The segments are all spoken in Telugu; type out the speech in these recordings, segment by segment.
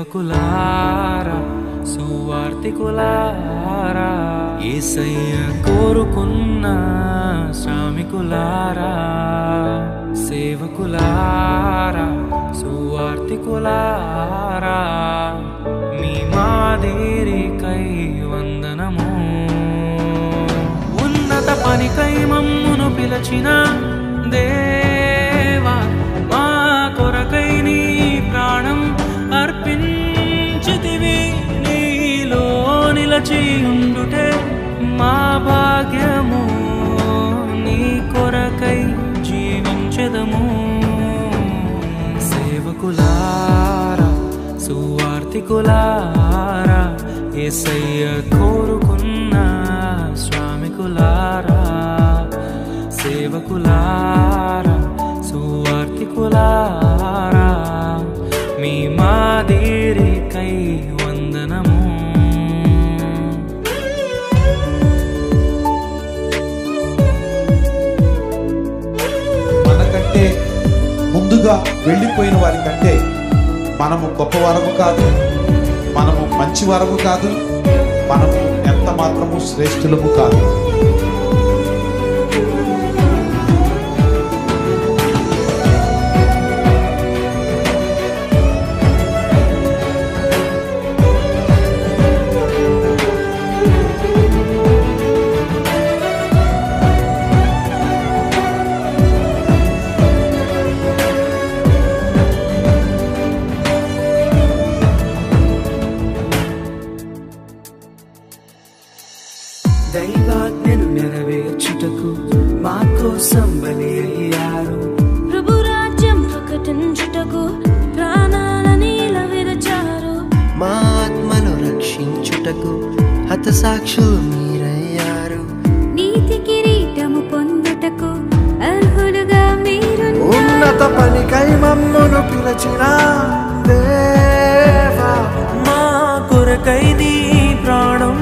సేవకులారా సువార్తికులారా యేసయ్య కోరుకున్న శ్రామికులారా సేవకులారా సువార్తికులారా మీ మాదిరికై వందనము ఉన్నత పనికై మమ్మును పిలచిన దేవా మా కొరకై నీ ప్రాణం అర్పించితివి నీలో నిలచి ఉండుటే మా భాగ్యము నీ కొరకై జీవించెదము సేవకులారా సువార్తికులారా యేసయ్య కోరుకున్న శ్రామికులారా సేవకులారా సువార్తికులారా మీ మాదిరికై వందనము మనకంటే ముందుగా వెళ్ళిపోయిన వారి కంటే మనము గొప్పవారము కాదు, మనము మంచివారము కాదు, మనము ఎంత మాత్రము శ్రేష్ఠులము కాదు. దైవాజ్ఞను నెరవేర్చుటకు మా కోసం బలి అయ్యారు ప్రభు రాజ్యం ప్రకటించుటకు ప్రాణాలని విరచారు మా ఆత్మను రక్షించుటకు హతసాక్షులు మీరయ్యారు నీతి కిరీటము పొందుటకు అర్హులుగా మీరు ఉన్నత పనికై మమ్మును పిలచిన దేవా మా కొరకై నీ ప్రాణం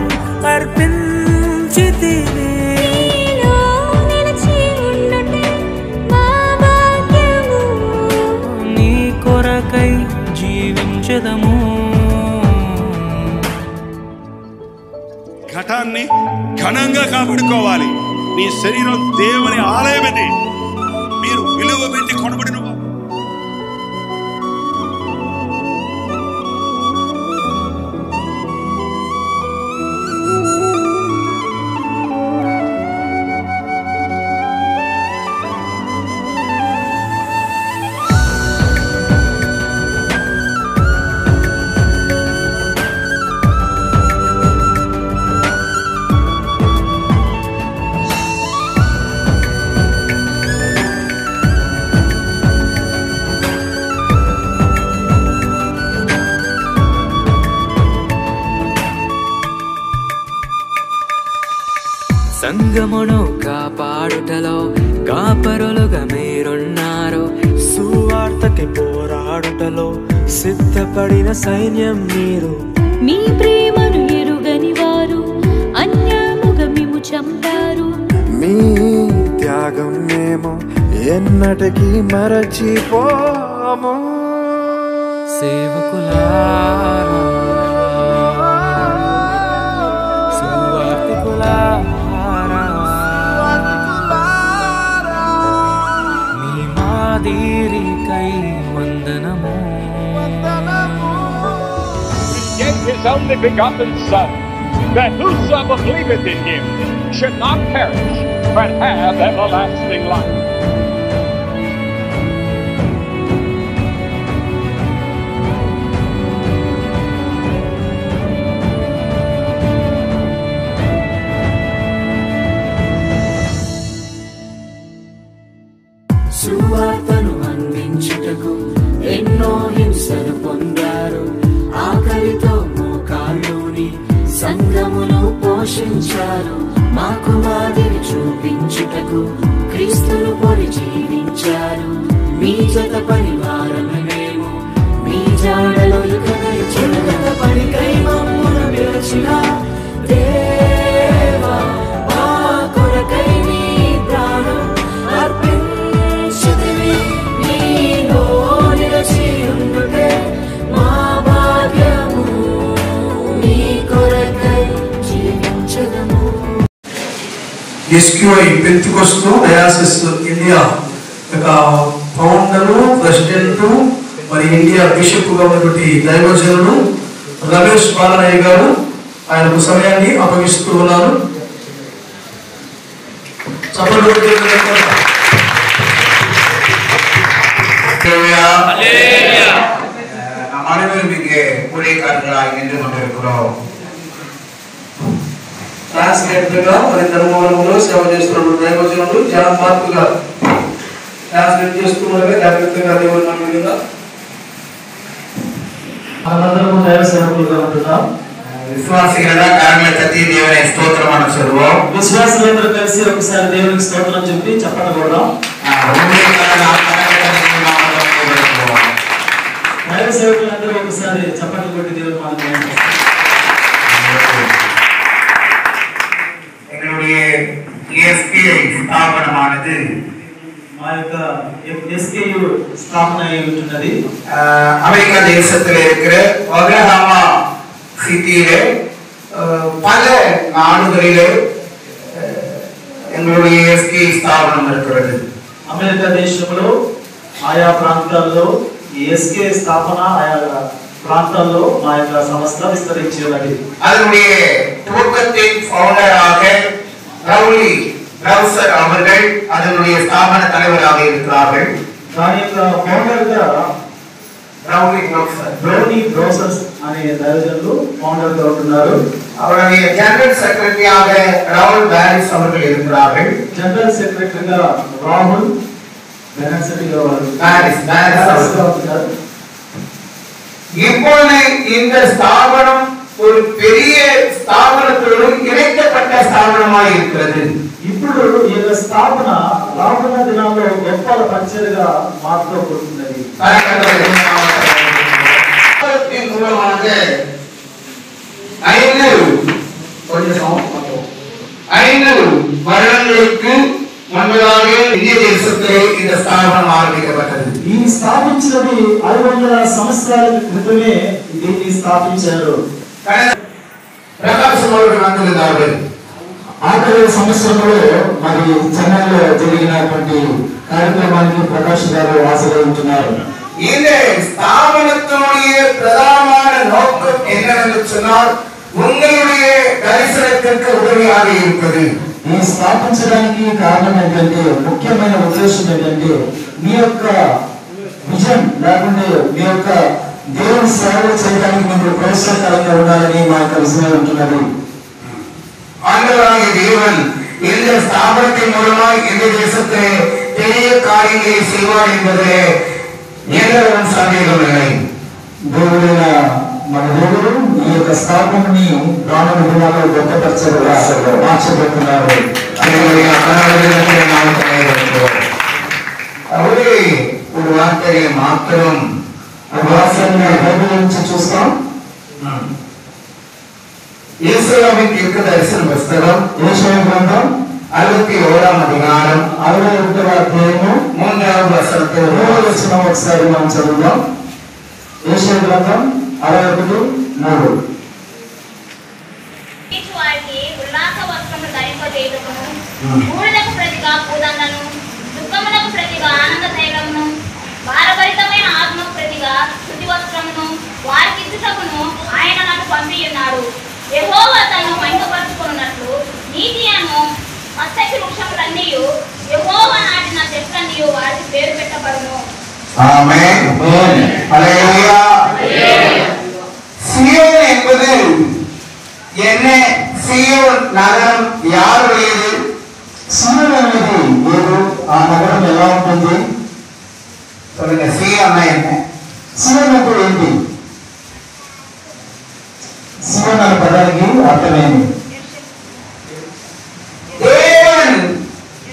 అర్పించితివి నీలో నిలిచి ఉండుటే మా భాగ్యము నీ కొరకై జీవించెదము ఘటాన్ని ఘనంగా కాపాడుకోవాలి. నీ శరీరం దేవుని ఆలయమది, మీరు విలువ పెట్టి కొనబడిన సంగమును కాపాడుటలో కాపరులుగా మీరున్నారు సువార్తకి పోరాడుటలో సిద్ధపడిన సైన్యం మీరు మీ ప్రేమను ఎరుగని వారు అన్యాయముగా మిమ్ము చంపారు మీ త్యాగం మేము ఎన్నటికీ మరచిపోము సేవకులారా సువార్తికులారా మీ మాదిరికై వందనము Gave his only begotten Son, that whosoever believeth in him should not perish, but have everlasting life. సువార్తను అందించుటకు ఎన్నో హింసలు పొందారు ఆకలితో మోకాళ్ళుని సంఘమును పోషించారు మాకు మాదిరి చూపించుటకు క్రీస్తును పోలి జీవించారు. మీ జత పరివారమేమో మీ జాడలో జగత పనికై మమ్మును పిలిచిన దేవా, మా కొరకై నీ ప్రాణం అర్పించితివి. నీలో నిలిచి ఉండుటే మా భాగ్యము, నీ కొరకై జీవించదము. ఎస్క్యూఐ పెంతికొస్తూ డయాసిస్ ఇండియా యొక్క ఫౌండరు, ప్రెసిడెంట్, మరి ఇండియా బిషప్ గా ఉన్నటువంటి దైవజనుడు రమేష్ బాలనయ్య గారు ఆయనకు సమయాన్ని అప్పగిస్తూ ఉన్నారు. ట్రాన్స్లేటర్ గా మరి ధర్మవరంలో సేవ చేస్తున్న దైవజనుడు జాన్ మార్క్ గారు ట్రాన్స్లేట్ చేస్తున్నారు. జాగ్రత్తగా దేవుని నమ్మిగా మనందరము దైవ సేవకులుగా ఉంటున్నాం. విశ్వాసిಗಳ ಕಾರ್ಯ ತತಿ ದೇವರ ಸ್ತೋತ್ರ ಮಾಡುವ విశ్వాసులందరూ కలిసి ఒకసారి దేవునికి స్తోత్రం చెప్పి చెప్పకూడదాం. దైవ సేవకులందరూ ఒకసారి చప్పట్లు కొట్టి దేవుని మాట్లాడారు. எங்களுடைய எஸ்கேஐ ஸ்தாபனமானது మా యొక్క ఎస్కేయు స్థాపన అయి ఉంటున్నది. அமெரிக்கா தேசத்தில் இருக்கிற ஒக்லஹோமா சிட்டியிலே பல நாடுகளிலே எங்களுடைய எஸ்கே ஸ்தாபனம் இருக்கிறது. అమెరికా దేశంలో ఆయా ప్రాంతాల్లో ఎస్కే స్థాపన ఆయా ప్రాంతాల్లో మా యొక్క సంస్థ విస్తరించి ఉన్నది. அதனுடைய துவக்கத்தின் ஃபவுண்டராக ரவுலி ரவுசர் அவர்கள் அதனுடைய ஸ்தாபன தலைவராக இருக்கிறார்கள். దాని యొక్క ఫౌండర్ గా బ్రౌనీ బ్రౌసర్స్ అనే దైవజనులు ఫౌండర్ గా ఉంటున్నారు. அவருடைய ஜெனரல் செக்ரட்டரியாக ராகுல் பாரிஸ் அவர்கள் இருக்கிறார்கள். జనరల్ సెక్రటరీగా రాహుల్ బెనర్సీ గారు பாரிஸ் ఉంటున్నారు. இப்பொழுது இந்த ஸ்தாபனம் ஒரு பெரிய ஸ்தாபனத்தோடு இணைக்கப்பட்ட ஸ்தாபனமாக இருக்கிறது. ఇప్పుడు ఈ యొక్క స్థాపన రాబోయే దినాల్లో గొప్ప పరిచర్యగా మార్చబడుతున్నది. மூலமாக 5 வருடங்களுக்கு முன்பதாக இந்திய தேசத்திலே இந்த ஸ்தாபனம் ஆரம்பிக்கப்பட்டது. ఈ స్థాపించినది 500 సంవత్సరాల క్రితమే దీన్ని స్థాపించారు. ప్రకాశం அவர்கள் வந்திருந்தார்கள். ఆఖరి సంవత్సరంలో మరి చెన్నైలో జరిగినటువంటి కార్యక్రమానికి ప్రకాష్ గారు హాజరై ఉంటున్నారు. இந்த ஸ்தாபனத்தினுடைய பிரதானமான நோக்கம் என்னவென்று சொன்னால் உங்களுடைய தரிசனத்திற்கு உதவியாக இருப்பது. ఈ స్థాపించడానికి కారణం ఏంటంటే, ముఖ్యమైన ఉద్దేశం ఏంటంటే మీ యొక్క విజన్ లేకుంటే మీ యొక్క దేవుని సేవ చేయడానికి మీరు ప్రోత్సాహకరంగా ఉండాలని మా యొక్క విజయం ఉంటున్నది. ஆண்டவராகிய தேவன் இந்த ஸ்தாபனத்தின் மூலமாக இந்த தேசத்திலே பெரிய காரியங்களை செய்வார் என்பதிலே எந்தவித சந்தேகமில்லை. దేవుడైన మన దేవుడు ఈ యొక్క స్థాపనని రానున్న దినాల్లో గొప్పపరచగా మార్చబోతున్నారు. அவரே ஒரு வார்த்தையை மாத்திரம் బైబిల్ నుంచి చూస్తాం. యేషయావిன் தீர்க்கதரிசன புத்தகம் యెషయా గ్రంథం 61వ అధ్యాయం 61వ అధ్యాయము 3వ వచనంతో 3వ వచనం ఒకసారి మనం చదువుదాం. యెషయా గ్రంథం 61:3. వారికి ఉల్లాస వస్త్రము ధరింపజేయుటకును, బూడిదకు ప్రతిగా పూదండను, దుఃఖమునకు ప్రతిగా ఆనంద తైలమును, భారభరితమైన ఆత్మకు ప్రతిగా స్తుతి వస్త్రమును వారికి ఇచ్చుటకును ఆయన నన్ను పంపియున్నాడు. యెహోవా తనను మహిమపరచుకున్నట్లు నీతి అను మస్తకి వృక్షములన్నీ యెహోవా నాటిన చెట్లన్నీ వారికి పేరు పెట్టబడును. ஆமென். ஹல்லேலூயா. சியோன் என்பது என்ன? சியோன் நகரம் யாருடையது? సియోన్ అనేది ఏదో ఆ నగరం ఎలా ఉంటుంది? சொல்லுங்க. சியோன் என்ன? సియోన్ అంటే ఏంటి? సియోన్ అనే పదానికి అర్థమేంటి? தேவன்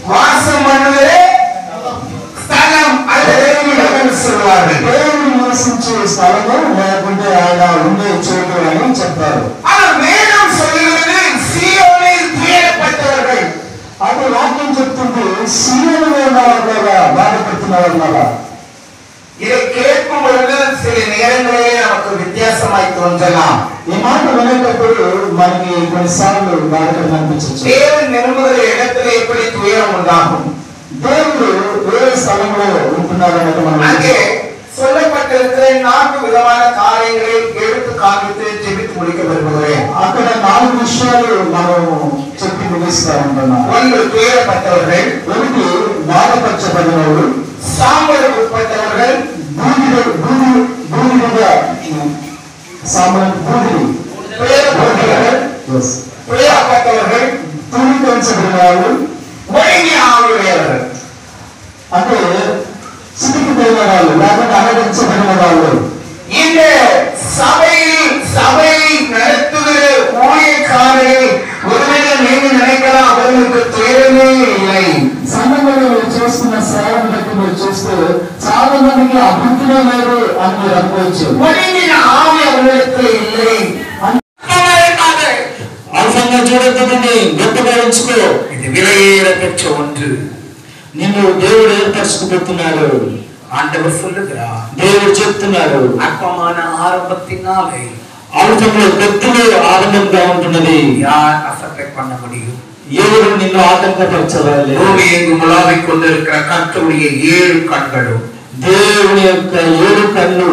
வாசம் பண்ணுகிற ఉండే చోటు అని చెప్తారు. వేదం சொல்லுகிறது సీయోనిல் துயரப்பட்டவர்கள். అది వాక్యం చెప్తుంది సీయోనులో ఉన్నవారుగా బాధపడుతున్నవారుగా. இதை கேட்கும் பொழுது சில நேரங்களிலே நமக்கு வித்தியாசமாய் தோன்றலாம். ఈ మాట వినేటప్పుడు మనకి కొన్నిసార్లు బాధకరంగా అనిపించవచ్చు. தேவன் விரும்புகிற இடத்துல எப்படி துயரம் உண்டாகும்? దేవుడు ఏ స్థలంలో ఉంటున్నారనేది మనం அங்கே சொல்லப்பட்டிருக்கிற 4 விதமான காரியங்களை எடுத்து காண்பித்து ஜெபித்து முடிக்க விரும்புகிறேன். అక్కడ 4 విషయాలు మనం చెప్పి ముగిస్తా ఉంటున్నాం. ஒன்று துயரப்பட்டவர்கள், ఒకటి బాధపరచబడినవారు, சாம்பல் உட்பட்டவர்கள், బూడిదగా సామాన్య బూడిది, துயரப்பட்டவர்கள், తూలించబడినవారు, ஒழுங்கிய ஆளுடையவர்கள். అంటే చితికిపోయిన వాళ్ళు లేకపోతే అనగించబడిన వాళ్ళు. இந்த சபையை நடத்துகிற ஊழியக்காரர்கள் ஒருவேளை நீங்க நினைக்கலாம் அவர்களுக்கு துயரமே இல்லை. సంఘంలో చేస్తున్న సేవను బట్టి మీరు చూస్తే చాలా మందికి అభివృద్ధిలో లేదు అని మీరు అనుకోవచ్చు. ஒழுங்கின ஆவி அவர்களுக்கு இல்லை. అల్పంగా చూడొద్దండి, గొప్పగా ఉంచుకో. இது விலையேற பெற்ற ஒன்று. నిన్ను దేవుడు ఏర్పరచుకుపోతున్నాడు. ஆண்டவர் சொல்லுகிறார், దేవుడు చెప్తున్నాడు, அற்பமான ஆரம்பத்தினாலே అల్పంలో పెద్దలు ఆరంభంగా ఉంటున్నది. யார் அசட்டை பண்ண முடியும்? ఎవరు నిన్ను ఆటంకపరచవాలి? பூமி எங்கும் உலாவிக் கொண்டிருக்கிற கர்த்தருடைய 7 கண்களும் దేవుని యొక్క 7 కళ్ళు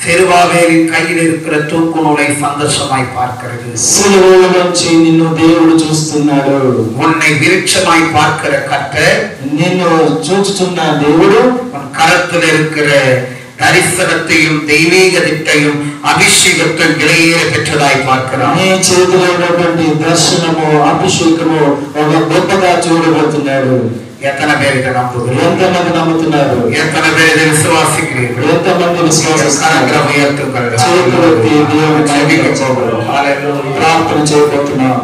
செருபாபேலின் கையில் இருக்கிற தூக்கு நூலை சந்தோஷமாய் பார்க்கிறது. సిలువలో నుంచి నిన్ను దేవుడు చూస్తున్నాడు. உன்னை விருட்சமாய் பார்க்கிற கர்த்தர் నిన్ను చూచుచున్న దేవుడు உன் கரத்தில் இருக்கிற தரிசனத்தையும் தெய்வீக திட்டையும் அபிஷேகத்தையும் விலையேற பெற்றதாய் பார்க்கிறார். నీ చేతిలో ఉన్నటువంటి దర్శనము అభిషేకము ఒక గొప్పగా చూడబోతున్నాడు. எத்தனை பேர் இதை நம்புகிறீர்கள்? ఎంతమంది నమ్ముతున్నారు? எத்தனை பேர் இதை விசுவாசிக்கிறீர்கள்? ఎంతమంది విశ్వాసిస్తున్నారు? கரங்களை உயர்த்துங்கள். చేతులెత్తి దేవుని ప్రార్థన చేయబోతున్నాం.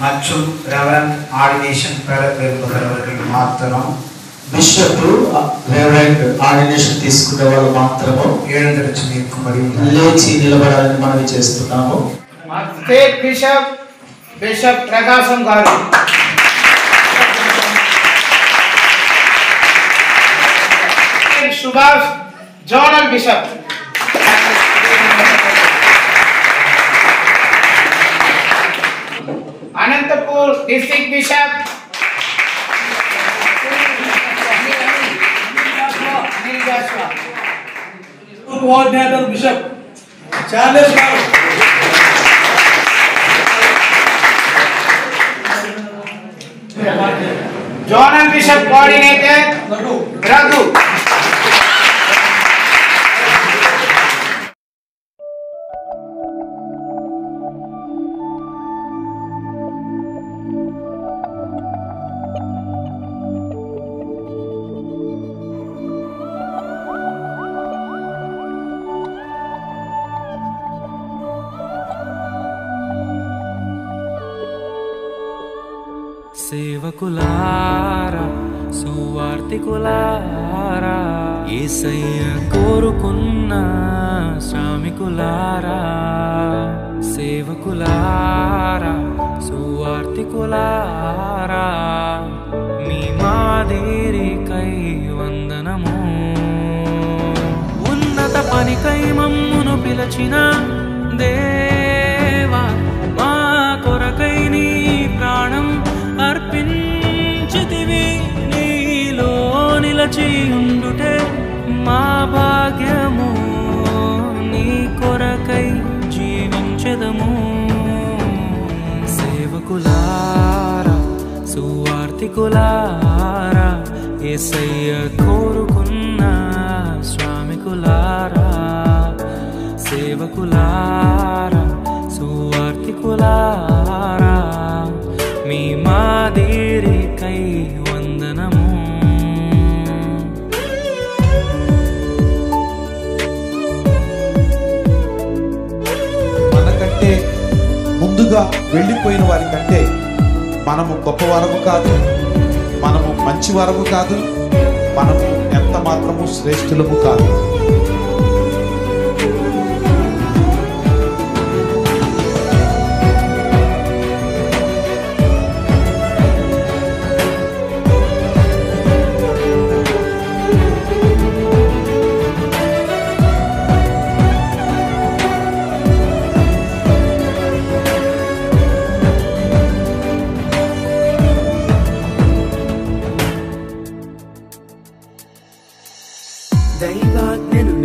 மற்றும் ரெவரண்ட் ஆர்டினேஷன் பெற விரும்புகிறவர்கள் மாத்திரம் బిషప్ రెవరెండ్ ఆర్డినేషన్ తీసుకునే వాళ్ళు మాత్రము எழுந்திருச்சு நிற்கும்படி లేచి నిలబడాలని మనవి చేస్తున్నాము. స్టేట్ బిషప్ ప్రకాశం గారు, Subhash zonal bishop, Anantapur district bishop coordinator bishop Charles గారు, జోనల్ బిషప్ కోఆర్డినేటర్ రఘు, సేవకులారా సువార్తికులారా యేసయ్య కోరుకున్న శ్రామికులారా, సేవకులారా సువార్తికులారా మీ మాదిరికై వందనము. ఉన్నత పనికై మమ్మును పిలచిన దేవా, మా కొరకై నీ ప్రాణం అర్పించితివి. నీలో నిలచి ఉండుటే మా భాగ్యము, నీ కొరకై జీవించెదము. సేవకులారా సువార్తికులారా యేసయ్య కోరుకున్న శ్రామికులారా, సేవకులారా సువార్తికులారా మీ మాదిరికై వందనము. మనకంటే ముందుగా వెళ్ళిపోయిన వారి కంటే మనము గొప్పవారము కాదు, మనము మంచివారము కాదు, మనము ఎంత మాత్రము శ్రేష్ఠులము కాదు.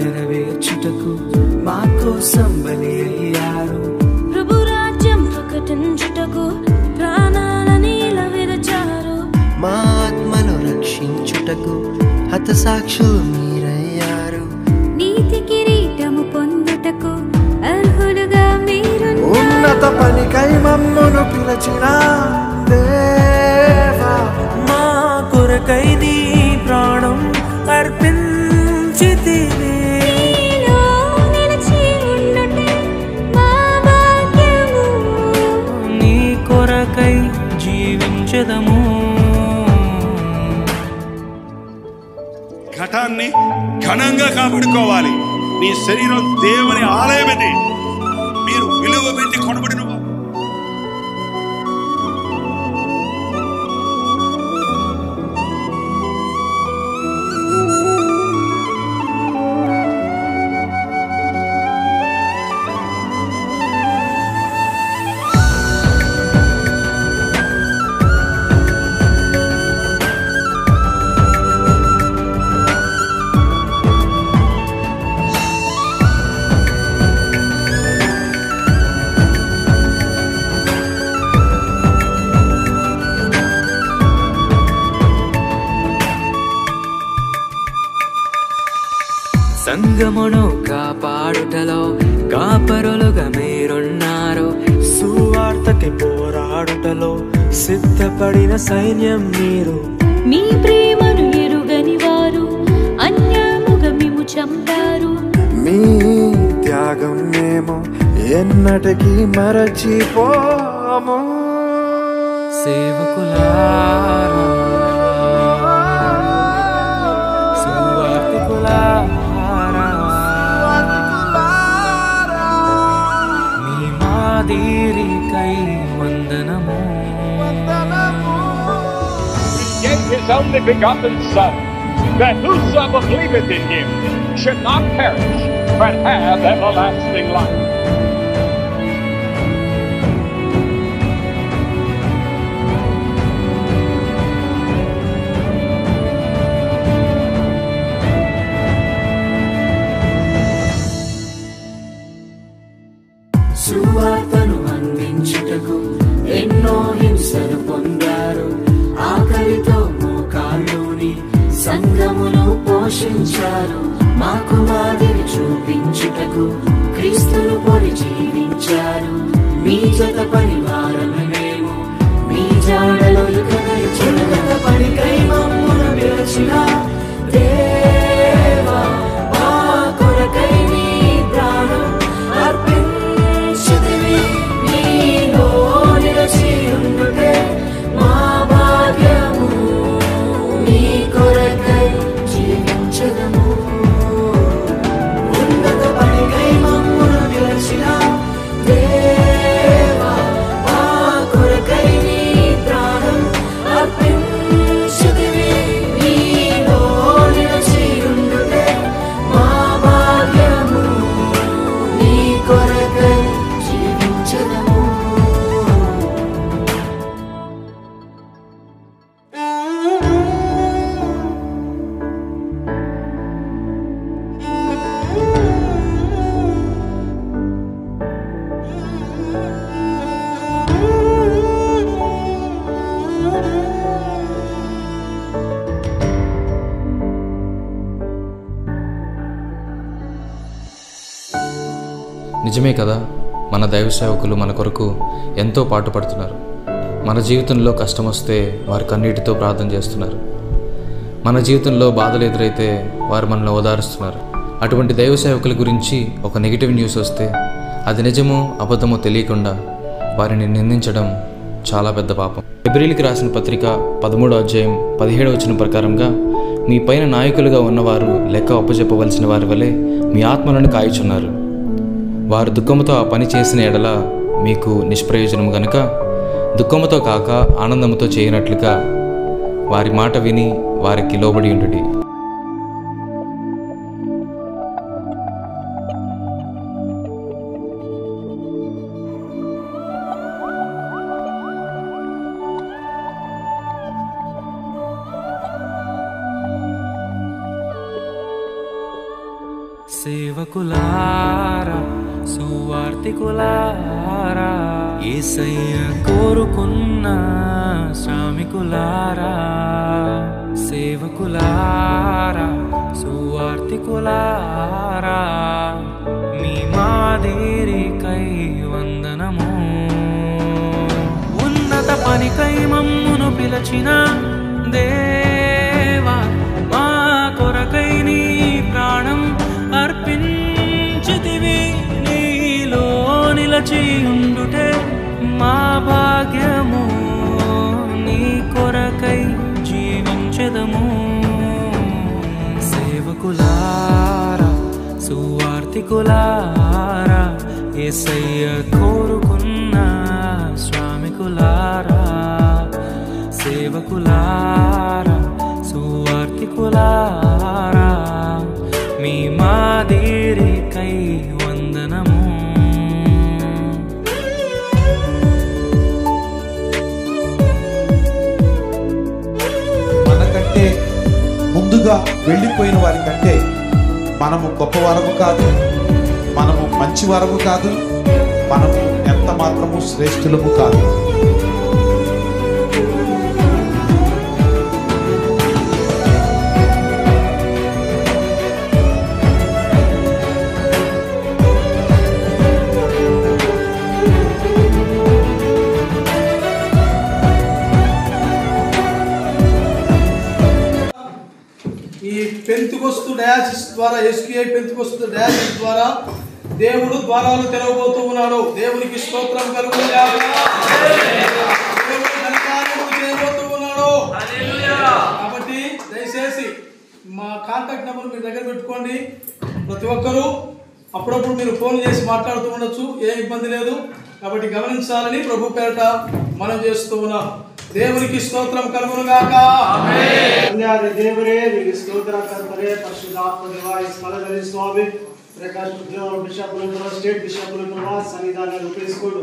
నెరవేర్చుటకు మా కోసం బలి అయ్యారు. ప్రభు రాజ్యం ప్రకటించుటకు ప్రాణాలని విరచారు. మా ఆత్మను రక్షించుటకు హతసాక్షులు మీరయ్యారు. నీతి కిరీటము పొందుటకు అర్హులుగా మీరు ఉన్నత పనికై మమ్మును పిలచిన దేవా, మా కొరకై నీ ప్రాణం అర్పించితివి. నీ కొరకై జీవించదము. ఘటాన్ని ఘనంగా కాపాడుకోవాలి. నీ శరీరం దేవుని ఆలయమది. మీరు విలువ పెట్టి కొనబడిన సంగమును కాపాడుటలో కాపరులుగా మీరున్నారు. సువార్తకి పోరాడుటలో సిద్ధపడిన సైన్యం మీరు. మీ ప్రేమను ఎరుగని వారు అన్యాయముగా మేము చంపారు. మీ త్యాగం మేము ఎన్నటికీ మరచిపోము. సేవకులారా, సువార్తికులారా, మీ మాదిరికై వందనము. He gave his only begotten Son, that whosoever believeth in him should not perish, but have everlasting life. సువార్తను అందించుటకు ఎన్నో హింసలు పొందారు. ఆకలితో మోకాళ్ళుని సంఘమును పోషించారు. మాకు మాదిరి చూపించుటకు క్రీస్తును పొడి జీవించారు. మీ జత పరివారమే మేము, మీ జాడలో చిన్నగత పనికై మమ్మును పిలిచిన దేవా, మా కొరకై నీ ప్రాణం అర్పించితివి. నీలో నిలిచి ఉండుటే మా భాగ్యము. నీ కొరకై జీవించదము. ఉన్నత పనికై మమ్మును పిలిచిన దేవా, మా కొరకై నీ ప్రాణం అర్పించితివి. నీలో నిలిచి ఉండుటే మా భాగ్యము. నీ కొరకై జీవించదము. నిజమే కదా, మన దైవ సేవకులు మన కొరకు ఎంతో పాటుపడుతున్నారు. మన జీవితంలో కష్టం వస్తే వారు కన్నీటితో ప్రార్థన చేస్తున్నారు. మన జీవితంలో బాధలు ఎదురైతే వారు మనల్ని ఓదారుస్తున్నారు. అటువంటి దైవ సేవకుల గురించి ఒక నెగిటివ్ న్యూస్ వస్తే అది నిజమో అబద్ధమో తెలియకుండా వారిని నిందించడం చాలా పెద్ద పాపం. హెబ్రీయులకు రాసిన పత్రిక 13వ అధ్యాయం 17వ వచనం ప్రకారంగా, మీ పైన నాయకులుగా ఉన్నవారు లెక్క అప్పచెప్పవలసిన వారి వలె మీ ఆత్మలను కాయుచున్నారు. వారు దుఃఖముతో ఆ పని చేసిన ఎడల మీకు నిష్ప్రయోజనము గనుక దుఃఖముతో కాక ఆనందముతో చేయనట్లుగా వారి మాట విని వారికి లోబడి ఉండుడి. సేవకులారా సువార్తికులారా యేసయ్య కోరుకున్న శ్రామికులారా సేవకులారా సువార్తికులారా మీ మాదిరికై వందనము ఉన్నత పనికై మమ్మును పిలచిన దేవా మా కొరకై నీ ప్రాణం అర్పించితివి నీలో నిలచి ఉండుటే మా భాగ్యము నీ కొరకై జీవించెదము సేవకులారా సువార్తికులారా యేసయ్య కోరుకున్న శ్రామికులారా సేవకులారా సువార్తికులారా మీ మాదిరికై వందనము మనకంటే ముందుగా వెళ్ళిపోయిన వారి కంటే మనము గొప్పవారము కాదు, మనము మంచివారము కాదు, మనము ఎంత మాత్రము శ్రేష్ఠులము కాదు. ఈ పెంతుకొస్తు డయాసిస్ ద్వారా ఎస్క్యూఐ పెంతుకొస్తు డయాసిస్ ద్వారా దేవుడు ద్వారాలు తెరవబోతూ ఉన్నాడు. దేవునికి స్తోత్రం కలుగునుగాక. దేవుడు ఘనకార్యములు చేయబోతూ ఉన్నాడు. కాబట్టి దయచేసి మా కాంటాక్ట్ నెంబర్ మీ దగ్గర పెట్టుకోండి. ప్రతి ఒక్కరూ అప్పుడప్పుడు మీరు ఫోన్ చేసి మాట్లాడుతూ ఉండొచ్చు, ఏ ఇబ్బంది లేదు. కాబట్టి గమనించాలని ప్రభు పేరట మనం చేస్తూ ఉన్నాం. దేవునికి స్తోత్రం కలుగునుగాక. ದೇವರೇ ನಿಮಗೆ ಸ್ತೋತ್ರ ಕರ್ತನೆ. ಪರಿಶುದ್ಧಾತ್ಮ ದೇವ ಈ ಸ್ಥಳದಲ್ಲಿ ಸ್ವಾಮಿ ಪ್ರಕಾಶ್ ಬಿಷಪ್ಗಳು ಸ್ಟೇಟ್ ಬಿಷಪ್ಗಳು ಸನ್ನಿಧಾನ ಉಪಯೋಗಿಸಿಕೊಂಡು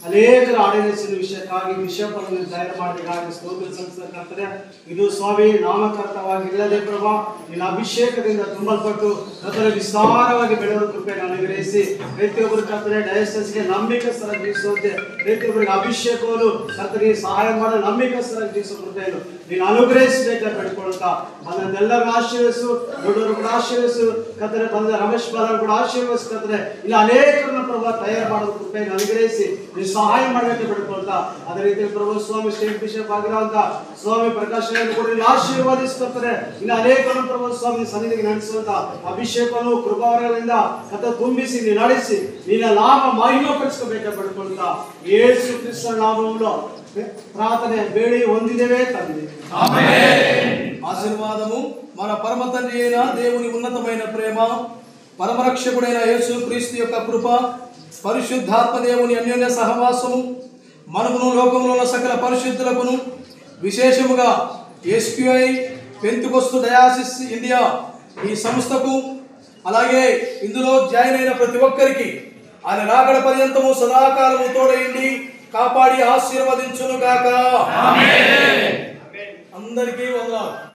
ಅನೇಕರ ಆಡಳಿತ ವಿಷಯಕ್ಕಾಗಿ ಬಿಷಪ್ ಅನ್ನು ತಯಾರು ಮಾಡಿಗಾಗಿ ಸ್ತೋತ್ರ ಸಂಸ್ಥೆ ಕರ್ತನೆ. ಇದು ಸ್ವಾಮಿ ನಾಮಕರ್ತವಾಗಿ ಇಲ್ಲದೆ ಪ್ರಭಾ ನಿನ್ನ ಅಭಿಷೇಕದಿಂದ ತುಂಬಲ್ಪಟ್ಟು ಕರ್ತನೆ ವಿಸ್ತಾರವಾಗಿ ಬೆಳೆಯುವ ಕೃಪೆಯನ್ನು ಅನುಗ್ರಹಿಸಿ ಪ್ರತಿಯೊಬ್ಬರು ಕರ್ತನೆ ಡಯಾಸಿಸ್ಗೆ ನಂಬಿಕಸ್ಥರ ಜೀವಿಸುವಂತೆ ಪ್ರತಿಯೊಬ್ಬರಿಗೆ ಅಭಿಷೇಕವನ್ನು ಕರ್ತನೆ ಸಹಾಯ ಮಾಡೋ ನಂಬಿಕಸ್ಥರ ಜೀವಿಸುವ ಕೃಪೆಯನ್ನು ನೀನು ಅನುಗ್ರಹಿಸಬೇಕಾಗಿ ಬೇಡಿಕೊಳ್ಳುತ್ತಾ ಬಂದೆಲ್ಲರಿಗೂ ಆಶೀರ್ವದಿಸು. ದೊಡ್ಡವರು ಕೂಡ ಆಶೀರ್ವದಿಸು ಕರ್ತನೆ. ಬಂದ ರಮೇಶ್ ಬಾಲರು ಕೂಡ ಆಶೀರ್ವದಿಸು ಕರ್ತನೆ. ಇಲ್ಲ ಅನೇಕರನ್ನ ಪ್ರಭಾ ತಯಾರು ಮಾಡುವ ಕೃಪೆಯನ್ನು ಅನುಗ್ರಹಿಸಿ ಸಹಾಯ ಮಾಡಬೇಕು ಬಿಡ್ಕೊಳ್ತಾ ಅದೇ ರೀತಿ ಪ್ರಭು ಸ್ವಾಮಿ ಸ್ಟೇಟ್ ಬಿಷಪ್ ಆಗಿರುವಂತ ಸ್ವಾಮಿ ಪ್ರಕಾಶ್ ಕೂಡ ಆಶೀರ್ವಾದಿಸ್ತಾರೆ. ಇನ್ನು ಅನೇಕರು ಪ್ರಭು ಸ್ವಾಮಿ ಸನ್ನಿಧಿಗೆ ನಡೆಸುವಂತ ಅಭಿಷೇಕವನ್ನು ಕೃಪಾವರಗಳಿಂದ ಕಥ ತುಂಬಿಸಿ ನೀನು ನಡೆಸಿ ನಿನ್ನ ನಾಮ ಮಹಿಮೆಪಡಿಸಬೇಕು ಬಿಡ್ಕೊಳ್ತಾ ಯೇಸು ಕ್ರಿಸ್ತನ ನಾಮವನ್ನು ప్రార్థన వేడి ಹೊಂದಿದ್ದೇವೆ ತಂದೆ. ఆశీర్వాదము మన పరమ తండ్రి అయిన దేవుని ఉన్నతమైన ప్రేమ, పరమరక్షకుడైన యేసు క్రీస్తు యొక్క కృప, పరిశుద్ధాత్మ దేవుని అన్యోన్య సహవాసము మనకును లోకంలో ఉన్న సకల పరిశుద్ధులకును విశేషముగా ఎస్క్యూఐ పెంతుకొస్తు డయాసిస్ ఇండియా ఈ సంస్థకు అలాగే ఇందులో జాయిన్ అయిన ప్రతి ఒక్కరికి ఆయన రాకడ పర్యంతము సదాకాలము తోడైండి కాపాడి ఆశీర్వదించును గాక. అందరికీ వందనాలు.